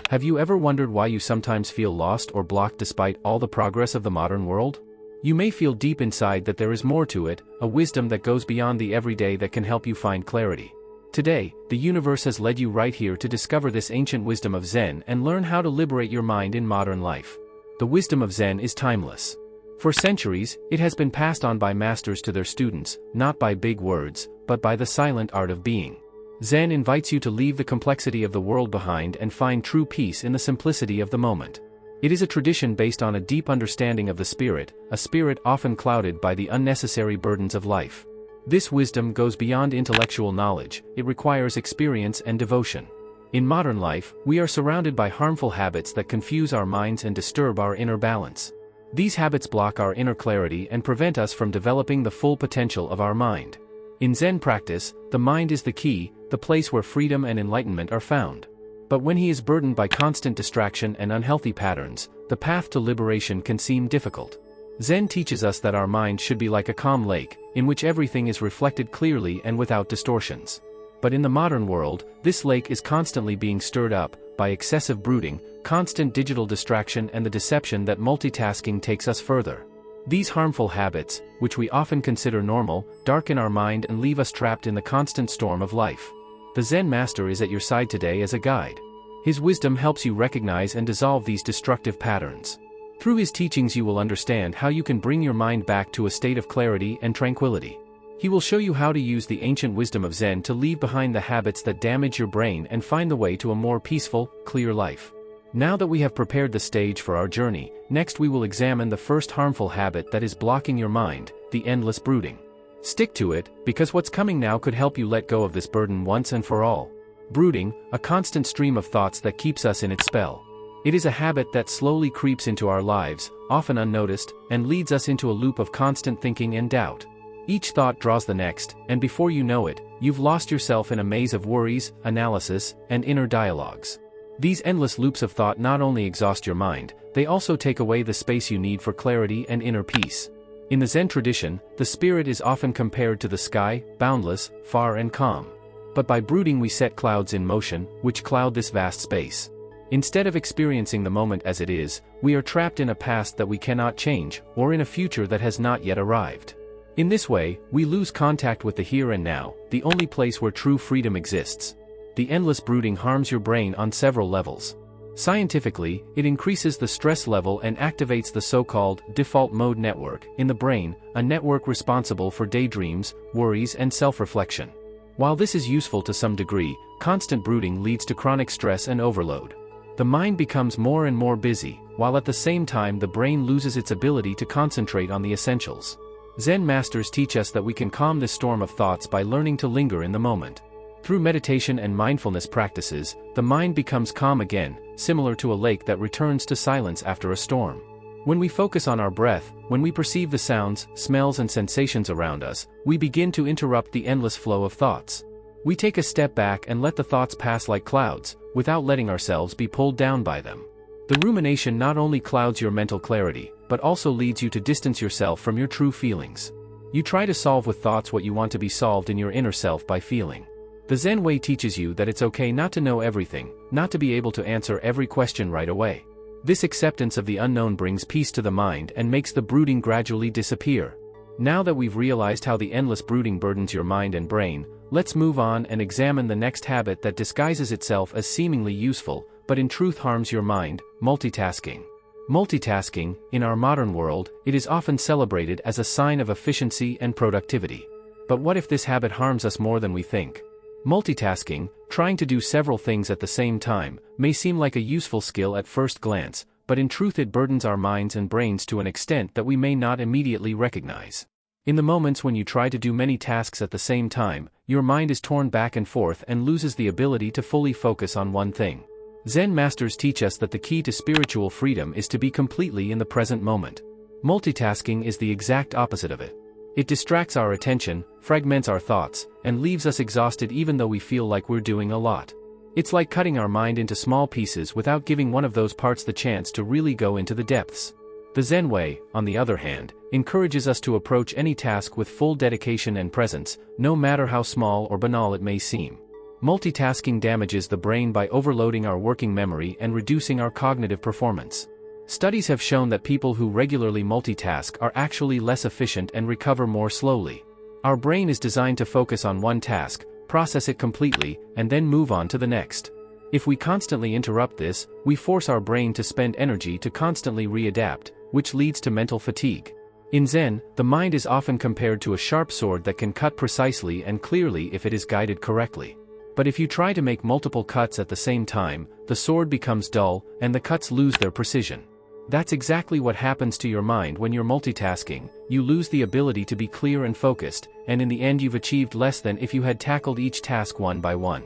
Have you ever wondered why you sometimes feel lost or blocked despite all the progress of the modern world? You may feel deep inside that there is more to it, a wisdom that goes beyond the everyday that can help you find clarity. Today, the universe has led you right here to discover this ancient wisdom of Zen and learn how to liberate your mind in modern life. The wisdom of Zen is timeless. For centuries, it has been passed on by masters to their students, not by big words, but by the silent art of being. Zen invites you to leave the complexity of the world behind and find true peace in the simplicity of the moment. It is a tradition based on a deep understanding of the spirit, a spirit often clouded by the unnecessary burdens of life. This wisdom goes beyond intellectual knowledge, it requires experience and devotion. In modern life, we are surrounded by harmful habits that confuse our minds and disturb our inner balance. These habits block our inner clarity and prevent us from developing the full potential of our mind. In Zen practice, the mind is the key, the place where freedom and enlightenment are found. But when he is burdened by constant distraction and unhealthy patterns, the path to liberation can seem difficult. Zen teaches us that our mind should be like a calm lake, in which everything is reflected clearly and without distortions. But in the modern world, this lake is constantly being stirred up by excessive brooding, constant digital distraction, and the deception that multitasking takes us further. These harmful habits, which we often consider normal, darken our mind and leave us trapped in the constant storm of life. The Zen master is at your side today as a guide. His wisdom helps you recognize and dissolve these destructive patterns. Through his teachings you will understand how you can bring your mind back to a state of clarity and tranquility. He will show you how to use the ancient wisdom of Zen to leave behind the habits that damage your brain and find the way to a more peaceful, clear life. Now that we have prepared the stage for our journey, next we will examine the first harmful habit that is blocking your mind, the endless brooding. Stick to it, because what's coming now could help you let go of this burden once and for all. Brooding, a constant stream of thoughts that keeps us in its spell. It is a habit that slowly creeps into our lives, often unnoticed, and leads us into a loop of constant thinking and doubt. Each thought draws the next, and before you know it, you've lost yourself in a maze of worries, analysis, and inner dialogues. These endless loops of thought not only exhaust your mind, they also take away the space you need for clarity and inner peace. In the Zen tradition, the spirit is often compared to the sky, boundless, far and calm. But by brooding we set clouds in motion, which cloud this vast space. Instead of experiencing the moment as it is, we are trapped in a past that we cannot change, or in a future that has not yet arrived. In this way, we lose contact with the here and now, the only place where true freedom exists. The endless brooding harms your brain on several levels. Scientifically, it increases the stress level and activates the so-called default mode network in the brain, a network responsible for daydreams, worries, and self-reflection. While this is useful to some degree, constant brooding leads to chronic stress and overload. The mind becomes more and more busy, while at the same time the brain loses its ability to concentrate on the essentials. Zen masters teach us that we can calm this storm of thoughts by learning to linger in the moment. Through meditation and mindfulness practices, the mind becomes calm again, similar to a lake that returns to silence after a storm. When we focus on our breath, when we perceive the sounds, smells, and sensations around us, we begin to interrupt the endless flow of thoughts. We take a step back and let the thoughts pass like clouds, without letting ourselves be pulled down by them. The rumination not only clouds your mental clarity, but also leads you to distance yourself from your true feelings. You try to solve with thoughts what you want to be solved in your inner self by feeling. The Zen way teaches you that it's okay not to know everything, not to be able to answer every question right away. This acceptance of the unknown brings peace to the mind and makes the brooding gradually disappear. Now that we've realized how the endless brooding burdens your mind and brain, let's move on and examine the next habit that disguises itself as seemingly useful, but in truth harms your mind, multitasking. Multitasking, in our modern world, it is often celebrated as a sign of efficiency and productivity. But what if this habit harms us more than we think? Multitasking, trying to do several things at the same time, may seem like a useful skill at first glance, but in truth it burdens our minds and brains to an extent that we may not immediately recognize. In the moments when you try to do many tasks at the same time, your mind is torn back and forth and loses the ability to fully focus on one thing. Zen masters teach us that the key to spiritual freedom is to be completely in the present moment. Multitasking is the exact opposite of it. It distracts our attention, fragments our thoughts, and leaves us exhausted even though we feel like we're doing a lot. It's like cutting our mind into small pieces without giving one of those parts the chance to really go into the depths. The Zen way, on the other hand, encourages us to approach any task with full dedication and presence, no matter how small or banal it may seem. Multitasking damages the brain by overloading our working memory and reducing our cognitive performance. Studies have shown that people who regularly multitask are actually less efficient and recover more slowly. Our brain is designed to focus on one task, process it completely, and then move on to the next. If we constantly interrupt this, we force our brain to spend energy to constantly readapt, which leads to mental fatigue. In Zen, the mind is often compared to a sharp sword that can cut precisely and clearly if it is guided correctly. But if you try to make multiple cuts at the same time, the sword becomes dull, and the cuts lose their precision. That's exactly what happens to your mind when you're multitasking. You lose the ability to be clear and focused, and in the end you've achieved less than if you had tackled each task one by one.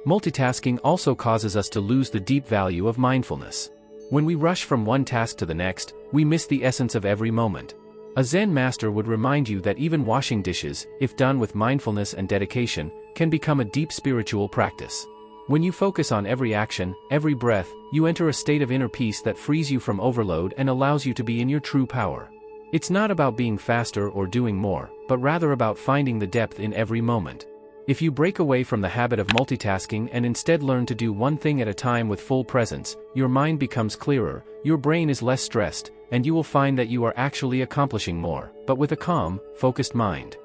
Multitasking also causes us to lose the deep value of mindfulness. When we rush from one task to the next, we miss the essence of every moment. A Zen master would remind you that even washing dishes, if done with mindfulness and dedication, can become a deep spiritual practice. When you focus on every action, every breath, you enter a state of inner peace that frees you from overload and allows you to be in your true power. It's not about being faster or doing more, but rather about finding the depth in every moment. If you break away from the habit of multitasking and instead learn to do one thing at a time with full presence, your mind becomes clearer, your brain is less stressed, and you will find that you are actually accomplishing more, but with a calm, focused mind.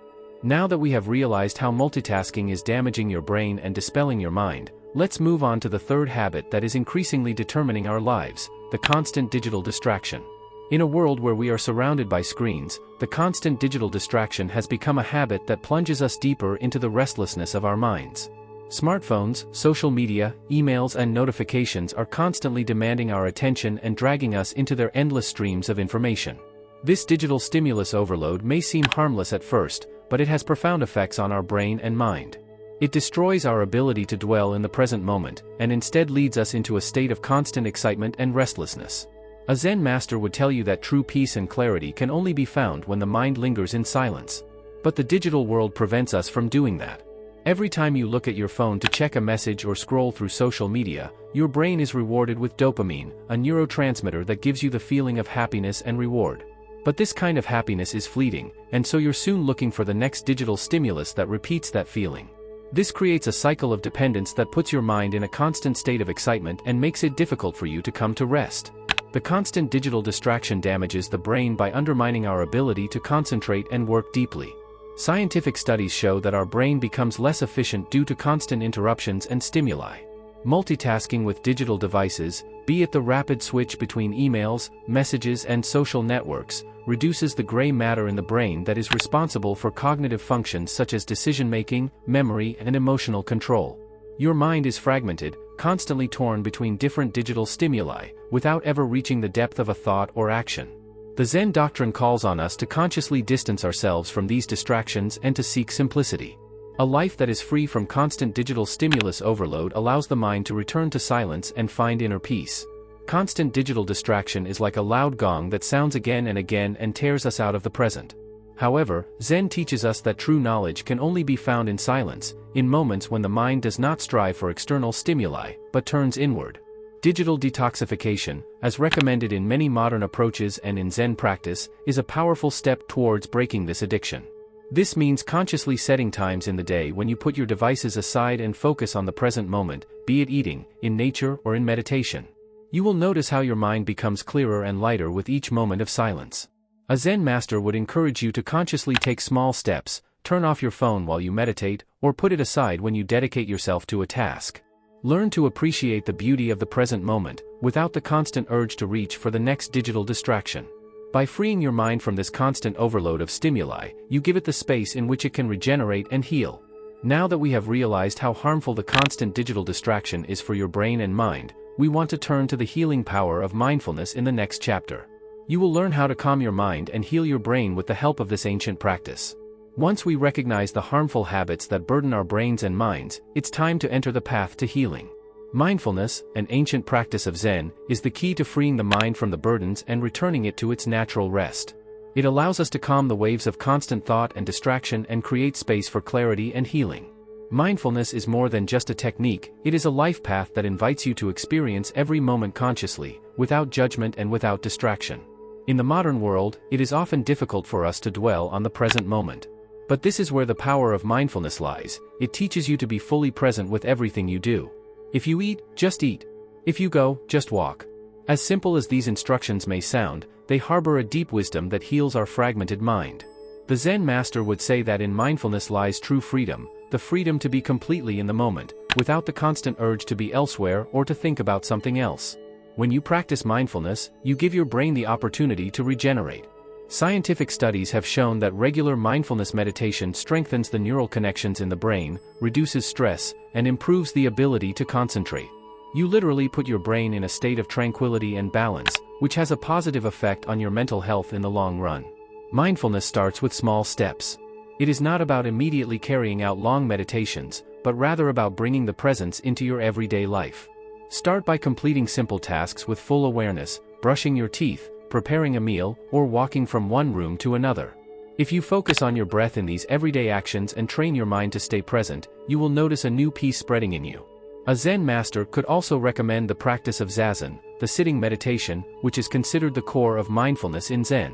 Now that we have realized how multitasking is damaging your brain and dispelling your mind, let's move on to the third habit that is increasingly determining our lives: the constant digital distraction. In a world where we are surrounded by screens, the constant digital distraction has become a habit that plunges us deeper into the restlessness of our minds. Smartphones, social media, emails and notifications are constantly demanding our attention and dragging us into their endless streams of information. This digital stimulus overload may seem harmless at first, but it has profound effects on our brain and mind. It destroys our ability to dwell in the present moment, and instead leads us into a state of constant excitement and restlessness. A Zen master would tell you that true peace and clarity can only be found when the mind lingers in silence. But the digital world prevents us from doing that. Every time you look at your phone to check a message or scroll through social media, your brain is rewarded with dopamine, a neurotransmitter that gives you the feeling of happiness and reward. But this kind of happiness is fleeting, and so you're soon looking for the next digital stimulus that repeats that feeling. This creates a cycle of dependence that puts your mind in a constant state of excitement and makes it difficult for you to come to rest. The constant digital distraction damages the brain by undermining our ability to concentrate and work deeply. Scientific studies show that our brain becomes less efficient due to constant interruptions and stimuli. Multitasking with digital devices, be it the rapid switch between emails, messages and social networks, reduces the gray matter in the brain that is responsible for cognitive functions such as decision-making, memory and emotional control. Your mind is fragmented, constantly torn between different digital stimuli, without ever reaching the depth of a thought or action. The Zen doctrine calls on us to consciously distance ourselves from these distractions and to seek simplicity. A life that is free from constant digital stimulus overload allows the mind to return to silence and find inner peace. Constant digital distraction is like a loud gong that sounds again and again and tears us out of the present. However, Zen teaches us that true knowledge can only be found in silence, in moments when the mind does not strive for external stimuli, but turns inward. Digital detoxification, as recommended in many modern approaches and in Zen practice, is a powerful step towards breaking this addiction. This means consciously setting times in the day when you put your devices aside and focus on the present moment, be it eating, in nature or in meditation. You will notice how your mind becomes clearer and lighter with each moment of silence. A Zen master would encourage you to consciously take small steps, turn off your phone while you meditate, or put it aside when you dedicate yourself to a task. Learn to appreciate the beauty of the present moment, without the constant urge to reach for the next digital distraction. By freeing your mind from this constant overload of stimuli, you give it the space in which it can regenerate and heal. Now that we have realized how harmful the constant digital distraction is for your brain and mind, we want to turn to the healing power of mindfulness in the next chapter. You will learn how to calm your mind and heal your brain with the help of this ancient practice. Once we recognize the harmful habits that burden our brains and minds, it's time to enter the path to healing. Mindfulness, an ancient practice of Zen, is the key to freeing the mind from the burdens and returning it to its natural rest. It allows us to calm the waves of constant thought and distraction and create space for clarity and healing. Mindfulness is more than just a technique, it is a life path that invites you to experience every moment consciously, without judgment and without distraction. In the modern world, it is often difficult for us to dwell on the present moment. But this is where the power of mindfulness lies. It teaches you to be fully present with everything you do. If you eat, just eat. If you go, just walk. As simple as these instructions may sound, they harbor a deep wisdom that heals our fragmented mind. The Zen master would say that in mindfulness lies true freedom, the freedom to be completely in the moment, without the constant urge to be elsewhere or to think about something else. When you practice mindfulness, you give your brain the opportunity to regenerate. Scientific studies have shown that regular mindfulness meditation strengthens the neural connections in the brain, reduces stress, and improves the ability to concentrate. You literally put your brain in a state of tranquility and balance, which has a positive effect on your mental health in the long run. Mindfulness starts with small steps. It is not about immediately carrying out long meditations, but rather about bringing the presence into your everyday life. Start by completing simple tasks with full awareness, brushing your teeth, preparing a meal, or walking from one room to another. If you focus on your breath in these everyday actions and train your mind to stay present, you will notice a new peace spreading in you. A Zen master could also recommend the practice of Zazen, the sitting meditation, which is considered the core of mindfulness in Zen.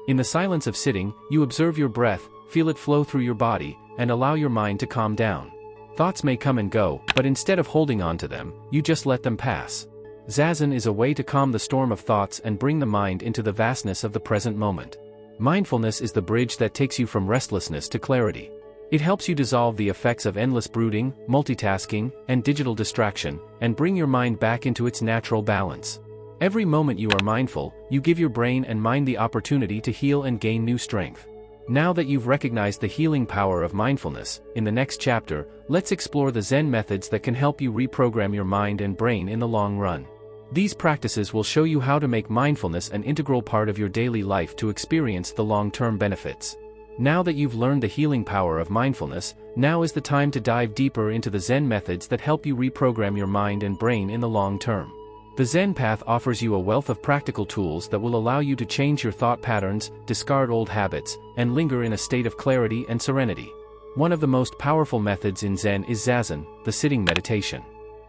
In the silence of sitting, you observe your breath, feel it flow through your body, and allow your mind to calm down. Thoughts may come and go, but instead of holding on to them, you just let them pass. Zazen is a way to calm the storm of thoughts and bring the mind into the vastness of the present moment. Mindfulness is the bridge that takes you from restlessness to clarity. It helps you dissolve the effects of endless brooding, multitasking, and digital distraction, and bring your mind back into its natural balance. Every moment you are mindful, you give your brain and mind the opportunity to heal and gain new strength. Now that you've recognized the healing power of mindfulness, in the next chapter, let's explore the Zen methods that can help you reprogram your mind and brain in the long run. These practices will show you how to make mindfulness an integral part of your daily life to experience the long-term benefits. Now that you've learned the healing power of mindfulness, now is the time to dive deeper into the Zen methods that help you reprogram your mind and brain in the long term. The Zen path offers you a wealth of practical tools that will allow you to change your thought patterns, discard old habits, and linger in a state of clarity and serenity. One of the most powerful methods in Zen is Zazen, the sitting meditation.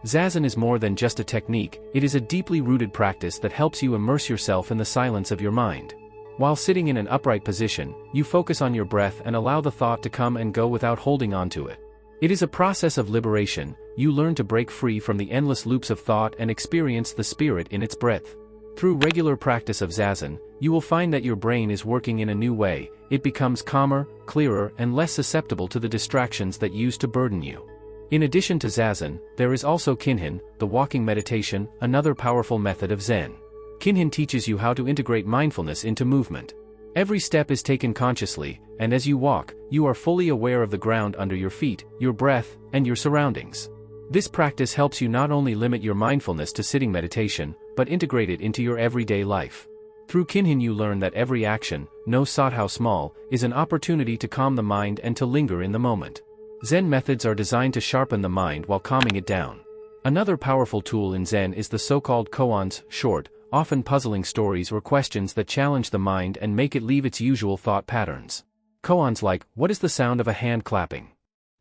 Zazen is more than just a technique, it is a deeply rooted practice that helps you immerse yourself in the silence of your mind. While sitting in an upright position, you focus on your breath and allow the thought to come and go without holding on to it. It is a process of liberation. You learn to break free from the endless loops of thought and experience the spirit in its breadth. Through regular practice of Zazen, you will find that your brain is working in a new way. It becomes calmer, clearer, and less susceptible to the distractions that used to burden you. In addition to Zazen, there is also Kinhin, the walking meditation, another powerful method of Zen. Kinhin teaches you how to integrate mindfulness into movement. Every step is taken consciously, and as you walk, you are fully aware of the ground under your feet, your breath, and your surroundings. This practice helps you not only limit your mindfulness to sitting meditation, but integrate it into your everyday life. Through Kinhin you learn that every action, no matter how small, is an opportunity to calm the mind and to linger in the moment. Zen methods are designed to sharpen the mind while calming it down. Another powerful tool in Zen is the so-called koans, short, often puzzling stories or questions that challenge the mind and make it leave its usual thought patterns. Koans like, "What is the sound of a hand clapping?"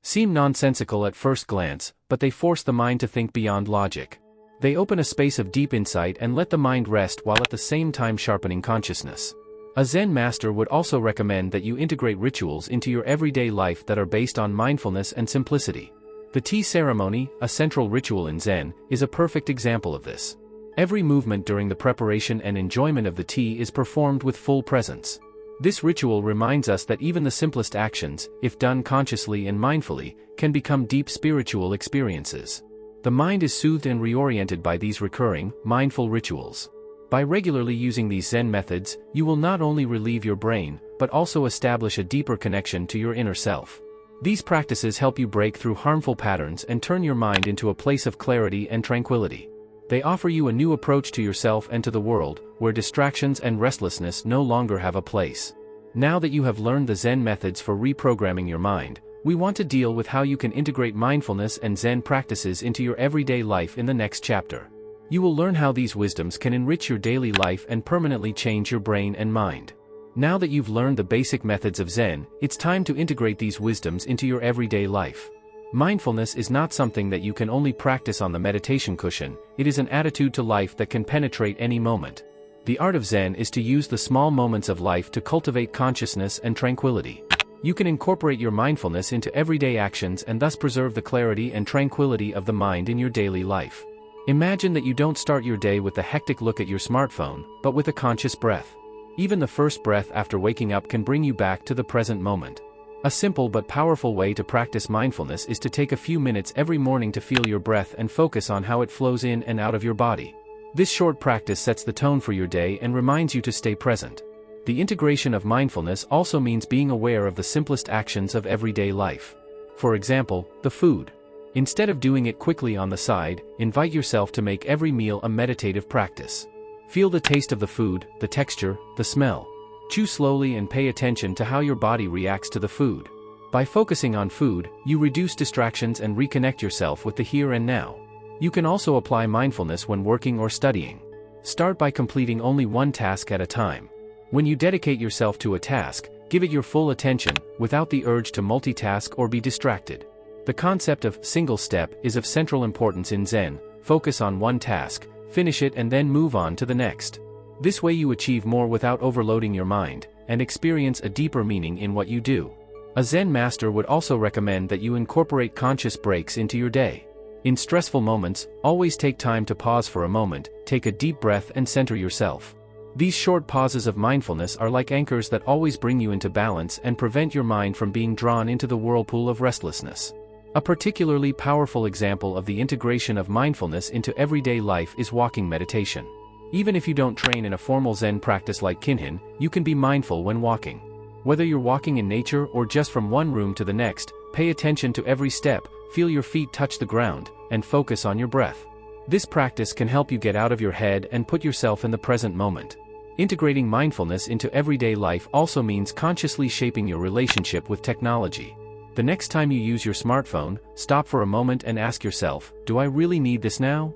seem nonsensical at first glance, but they force the mind to think beyond logic. They open a space of deep insight and let the mind rest while at the same time sharpening consciousness. A Zen master would also recommend that you integrate rituals into your everyday life that are based on mindfulness and simplicity. The tea ceremony, a central ritual in Zen, is a perfect example of this. Every movement during the preparation and enjoyment of the tea is performed with full presence. This ritual reminds us that even the simplest actions, if done consciously and mindfully, can become deep spiritual experiences. The mind is soothed and reoriented by these recurring, mindful rituals. By regularly using these Zen methods, you will not only relieve your brain, but also establish a deeper connection to your inner self. These practices help you break through harmful patterns and turn your mind into a place of clarity and tranquility. They offer you a new approach to yourself and to the world, where distractions and restlessness no longer have a place. Now that you have learned the Zen methods for reprogramming your mind, we want to deal with how you can integrate mindfulness and Zen practices into your everyday life in the next chapter. You will learn how these wisdoms can enrich your daily life and permanently change your brain and mind. Now that you've learned the basic methods of Zen, it's time to integrate these wisdoms into your everyday life. Mindfulness is not something that you can only practice on the meditation cushion, it is an attitude to life that can penetrate any moment. The art of Zen is to use the small moments of life to cultivate consciousness and tranquility. You can incorporate your mindfulness into everyday actions and thus preserve the clarity and tranquility of the mind in your daily life. Imagine that you don't start your day with a hectic look at your smartphone, but with a conscious breath. Even the first breath after waking up can bring you back to the present moment. A simple but powerful way to practice mindfulness is to take a few minutes every morning to feel your breath and focus on how it flows in and out of your body. This short practice sets the tone for your day and reminds you to stay present. The integration of mindfulness also means being aware of the simplest actions of everyday life. For example, the food. Instead of doing it quickly on the side, invite yourself to make every meal a meditative practice. Feel the taste of the food, the texture, the smell. Chew slowly and pay attention to how your body reacts to the food. By focusing on food, you reduce distractions and reconnect yourself with the here and now. You can also apply mindfulness when working or studying. Start by completing only one task at a time. When you dedicate yourself to a task, give it your full attention, without the urge to multitask or be distracted. The concept of single step is of central importance in Zen. Focus on one task, finish it and then move on to the next. This way you achieve more without overloading your mind, and experience a deeper meaning in what you do. A Zen master would also recommend that you incorporate conscious breaks into your day. In stressful moments, always take time to pause for a moment, take a deep breath and center yourself. These short pauses of mindfulness are like anchors that always bring you into balance and prevent your mind from being drawn into the whirlpool of restlessness. A particularly powerful example of the integration of mindfulness into everyday life is walking meditation. Even if you don't train in a formal Zen practice like Kinhin, you can be mindful when walking. Whether you're walking in nature or just from one room to the next, pay attention to every step, feel your feet touch the ground, and focus on your breath. This practice can help you get out of your head and put yourself in the present moment. Integrating mindfulness into everyday life also means consciously shaping your relationship with technology. The next time you use your smartphone, stop for a moment and ask yourself, do I really need this now?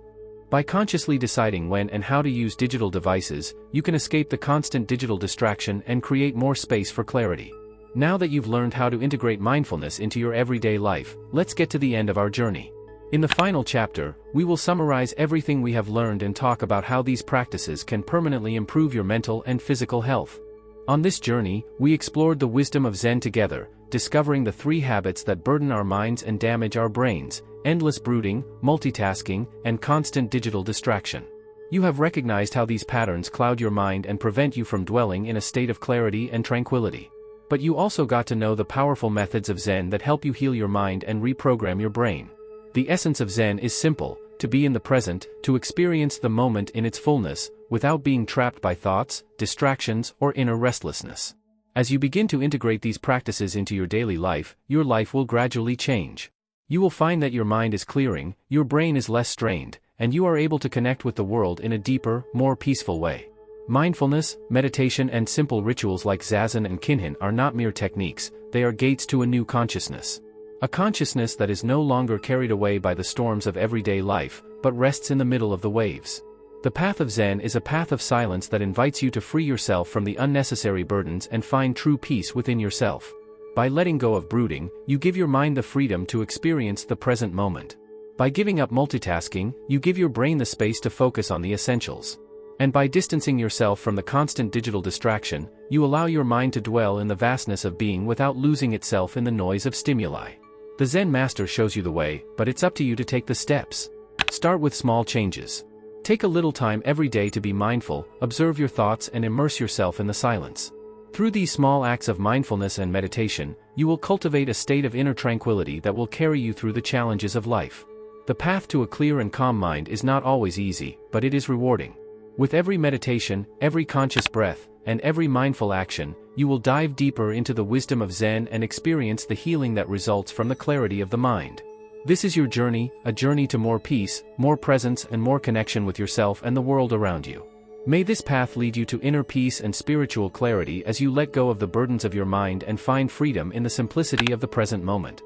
By consciously deciding when and how to use digital devices, you can escape the constant digital distraction and create more space for clarity. Now that you've learned how to integrate mindfulness into your everyday life, let's get to the end of our journey. In the final chapter, we will summarize everything we have learned and talk about how these practices can permanently improve your mental and physical health. On this journey, we explored the wisdom of Zen together, discovering the 3 habits that burden our minds and damage our brains: endless brooding, multitasking, and constant digital distraction. You have recognized how these patterns cloud your mind and prevent you from dwelling in a state of clarity and tranquility. But you also got to know the powerful methods of Zen that help you heal your mind and reprogram your brain. The essence of Zen is simple: to be in the present, to experience the moment in its fullness, without being trapped by thoughts, distractions, or inner restlessness. As you begin to integrate these practices into your daily life, your life will gradually change. You will find that your mind is clearing, your brain is less strained, and you are able to connect with the world in a deeper, more peaceful way. Mindfulness, meditation, and simple rituals like Zazen and Kinhin are not mere techniques, they are gates to a new consciousness. A consciousness that is no longer carried away by the storms of everyday life, but rests in the middle of the waves. The path of Zen is a path of silence that invites you to free yourself from the unnecessary burdens and find true peace within yourself. By letting go of brooding, you give your mind the freedom to experience the present moment. By giving up multitasking, you give your brain the space to focus on the essentials. And by distancing yourself from the constant digital distraction, you allow your mind to dwell in the vastness of being without losing itself in the noise of stimuli. The Zen master shows you the way, but it's up to you to take the steps. Start with small changes. Take a little time every day to be mindful, observe your thoughts and immerse yourself in the silence. Through these small acts of mindfulness and meditation, you will cultivate a state of inner tranquility that will carry you through the challenges of life. The path to a clear and calm mind is not always easy, but it is rewarding. With every meditation, every conscious breath, and every mindful action, you will dive deeper into the wisdom of Zen and experience the healing that results from the clarity of the mind. This is your journey, a journey to more peace, more presence, and more connection with yourself and the world around you. May this path lead you to inner peace and spiritual clarity as you let go of the burdens of your mind and find freedom in the simplicity of the present moment.